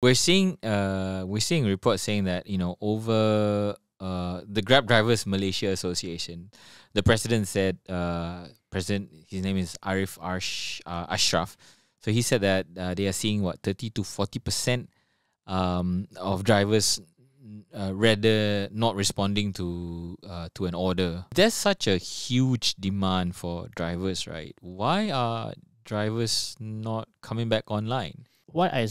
We're seeing reports saying that, over the Grab Drivers Malaysia Association, the president said, his name is Ashraf. So he said that they are seeing 30 to 40% of drivers rather not responding to an order. There's such a huge demand for drivers, right? Why are drivers not coming back online? What I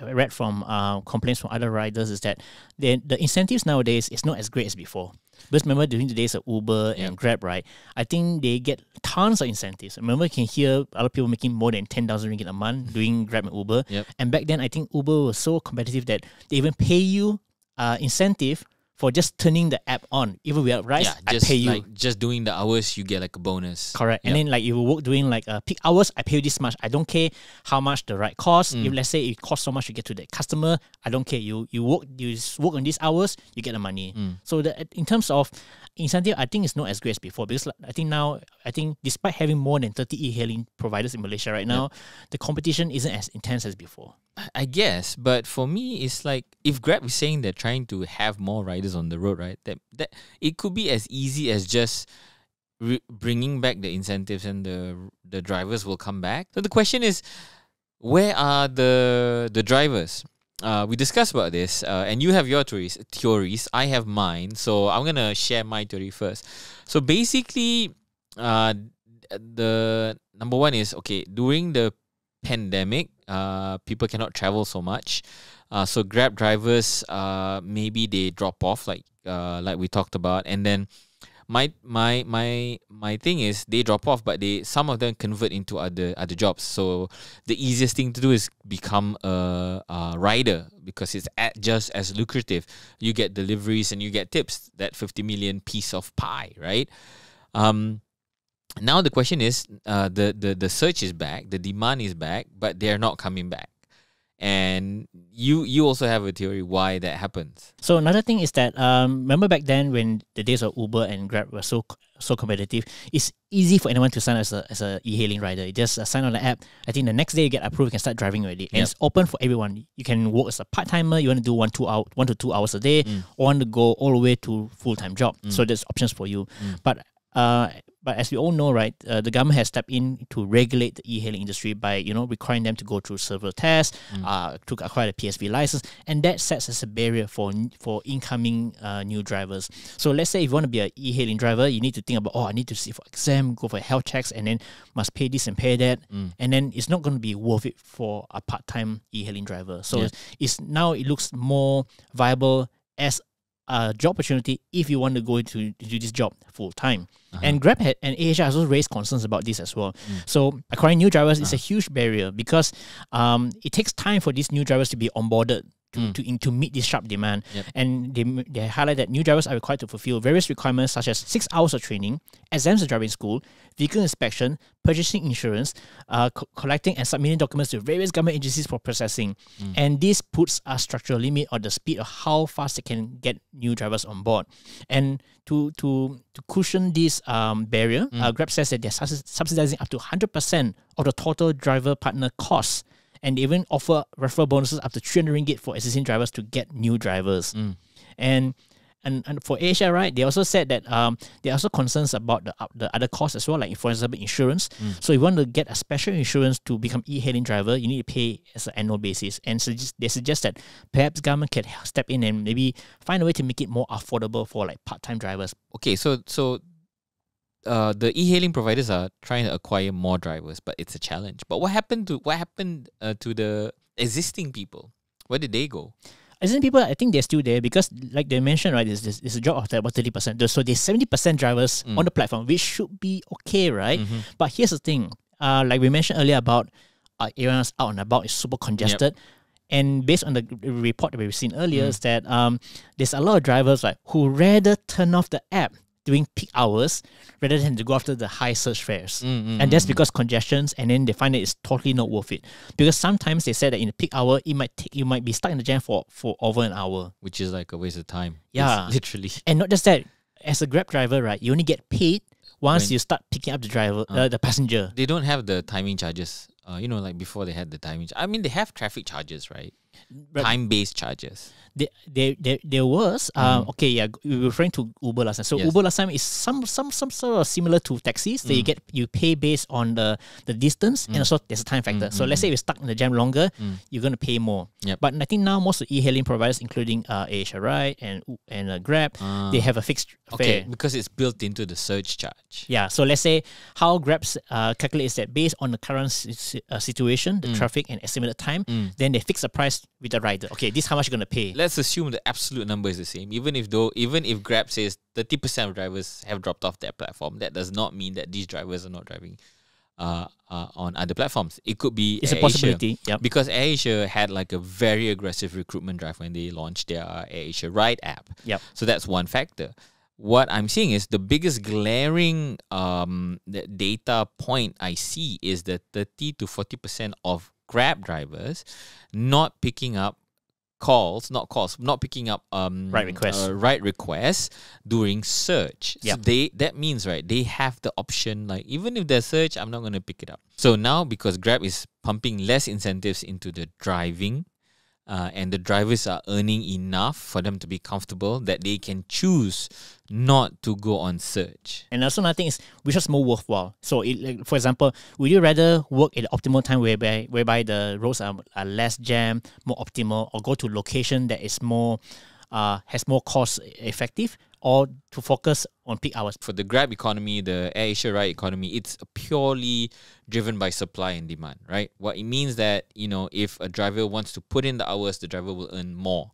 read from complaints from other riders is that the incentives nowadays is not as great as before. Because remember, during the days of Uber and Grab, right? I think they get tons of incentives. Remember, you can hear other people making more than 10,000 ringgit a month doing Grab and Uber. Yep. And back then, I think Uber was so competitive that they even pay you incentive for just turning the app on. Even without rides, I pay you. Like just doing the hours, you get like a bonus. Correct. And then like if you work doing like peak hours, I pay you this much. I don't care how much the ride costs. If let's say it costs so much to get to the customer, I don't care. You work on these hours, you get the money. So in terms of incentive, I think it's not as great as before, because I think despite having more than 30 e-hailing providers in Malaysia right now, the competition isn't as intense as before. I guess, but for me, it's like if Grab is saying they're trying to have more riders on the road, right? That it could be as easy as just bringing back the incentives, and the drivers will come back. So the question is, where are the drivers? We discussed about this, and you have your theories. I have mine, so I'm gonna share my theory first. So basically, the number one is, okay, during the pandemic, people cannot travel so much, so Grab drivers, maybe they drop off, like we talked about, and then my thing is they drop off, but some of them convert into other jobs. So the easiest thing to do is become a rider, because it's just as lucrative. You get deliveries and you get tips, that 50 million piece of pie, right? Now the question is, the search is back, the demand is back, but they're not coming back. And you also have a theory why that happens. So another thing is that remember back then when the days of Uber and Grab were so competitive, it's easy for anyone to sign as a e-hailing rider. You just sign on the app. I think the next day you get approved, you can start driving already. And it's open for everyone. You can work as a part-timer, you want to do 1 to 2 hours a day, or want to go all the way to full-time job. So there's options for you. But as we all know, right, the government has stepped in to regulate the e-hailing industry by, requiring them to go through several tests, to acquire the PSV license, and that sets as a barrier for incoming new drivers. So let's say if you want to be an e-hailing driver, you need to think about, I need to sit for exam, go for health checks, and then must pay this and pay that, and then it's not going to be worth it for a part-time e-hailing driver. So it looks more viable as a job opportunity if you want to go to do this job full time. And Grab and eHailing also raised concerns about this as well. So acquiring new drivers is a huge barrier, because it takes time for these new drivers to be onboarded to meet this sharp demand. And they highlight that new drivers are required to fulfill various requirements such as 6 hours of training, exams of driving school, vehicle inspection, purchasing insurance, collecting and submitting documents to various government agencies for processing. And this puts a structural limit on the speed of how fast they can get new drivers on board. And to cushion this barrier, Grab says that they're subsidizing up to 100% of the total driver partner costs, and they even offer referral bonuses up to 300 ringgit for existing drivers to get new drivers. And for Asia, right, they also said that there are also concerns about the other costs as well, like for example insurance. So if you want to get a special insurance to become e-hailing driver, you need to pay as an annual basis. And they suggest that perhaps government can step in and maybe find a way to make it more affordable for like part-time drivers. Okay, so the e-hailing providers are trying to acquire more drivers, but it's a challenge. But what happened to the existing people? Where did they go? Existing people, I think they're still there, because like they mentioned, right, there's a drop of about 30%. So there's 70% drivers on the platform, which should be okay, right? But here's the thing, like we mentioned earlier about areas out and about is super congested. And based on the report that we've seen earlier, is that there's a lot of drivers who rather turn off the app during peak hours rather than to go after the high search fares. And that's because congestions, and then they find that it's totally not worth it. Because sometimes they said that in the peak hour, you might be stuck in the jam for over an hour. Which is like a waste of time. Yeah. It's literally. And not just that, as a Grab driver, right, you only get paid once you start picking up the driver, the passenger. They don't have the timing charges. like before they had the timing. I mean, they have traffic charges, right? But Time-based charges. there was okay, yeah, we were referring to Uber last time. So Yes. Uber last time is some sort of similar to taxis. So you pay based on the distance, and also there's a time factor. So let's say if you're stuck in the jam longer, you're gonna pay more. Yep. But I think now most of e-hailing providers, including Asia Ride and Grab, they have a fixed Okay, fare. because it's built into the surge charge. Yeah, so let's say how Grab calculates that based on the current situation, the traffic and estimated time, then they fix the price with the rider. Okay, this is how much you're gonna pay. Let's assume the absolute number is the same. Even if Grab says 30% of drivers have dropped off their platform, that does not mean that these drivers are not driving on other platforms. It could be It's a AirAsia. possibility. Yep. Because AirAsia had like a very aggressive recruitment drive when they launched their AirAsia Ride app. Yep. So that's one factor. What I'm seeing is the biggest glaring the data point I see is that 30 to 40% of Grab drivers not picking up not picking up Ride requests during search. Yep. So that means, right, they have the option, like, even if there's search, I'm not going to pick it up. So now, because Grab is pumping less incentives into the driving, and the drivers are earning enough for them to be comfortable that they can choose not to go on search. And also another thing is which is more worthwhile. So, like, for example, would you rather work at the optimal time whereby the roads are less jammed, more optimal, or go to location that is more has more cost effective, or to focus on peak hours? For the Grab economy, the AirAsia Ride economy, it's purely driven by supply and demand, right? What it means that, if a driver wants to put in the hours, the driver will earn more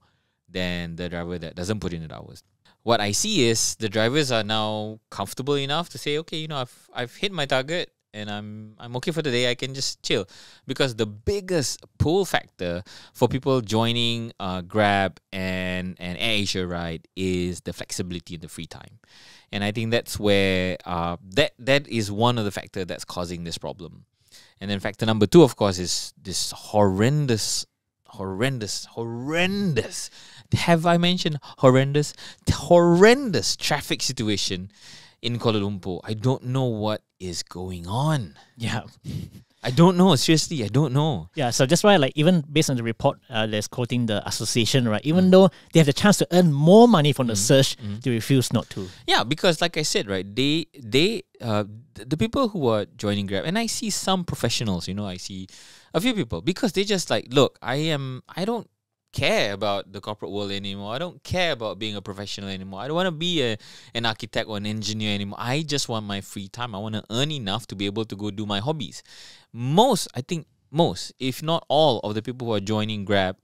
than the driver that doesn't put in the hours. What I see is the drivers are now comfortable enough to say, okay, I've hit my target and I'm okay for the day. I can just chill, because the biggest pull factor for people joining Grab and AirAsia Ride is the flexibility and the free time. And I think that's where that is one of the factors that's causing this problem. And then factor number 2, of course, is this horrendous. Have I mentioned horrendous? Horrendous traffic situation in Kuala Lumpur. I don't know what is going on. Yeah. I don't know. Seriously, I don't know. Yeah, so that's why, like, even based on the report that's quoting the association, right, even though they have the chance to earn more money from the search, they refuse not to. Yeah, because like I said, right, the people who are joining Grab, and I see some professionals, I see a few people, because they just like, look, I don't care about the corporate world anymore. I don't care about being a professional anymore. I don't want to be an architect or an engineer anymore. I just want my free time. I want to earn enough to be able to go do my hobbies. Most, if not all, of the people who are joining Grab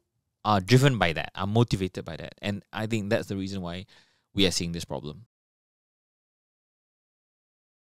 are driven by that, are motivated by that. And I think that's the reason why we are seeing this problem.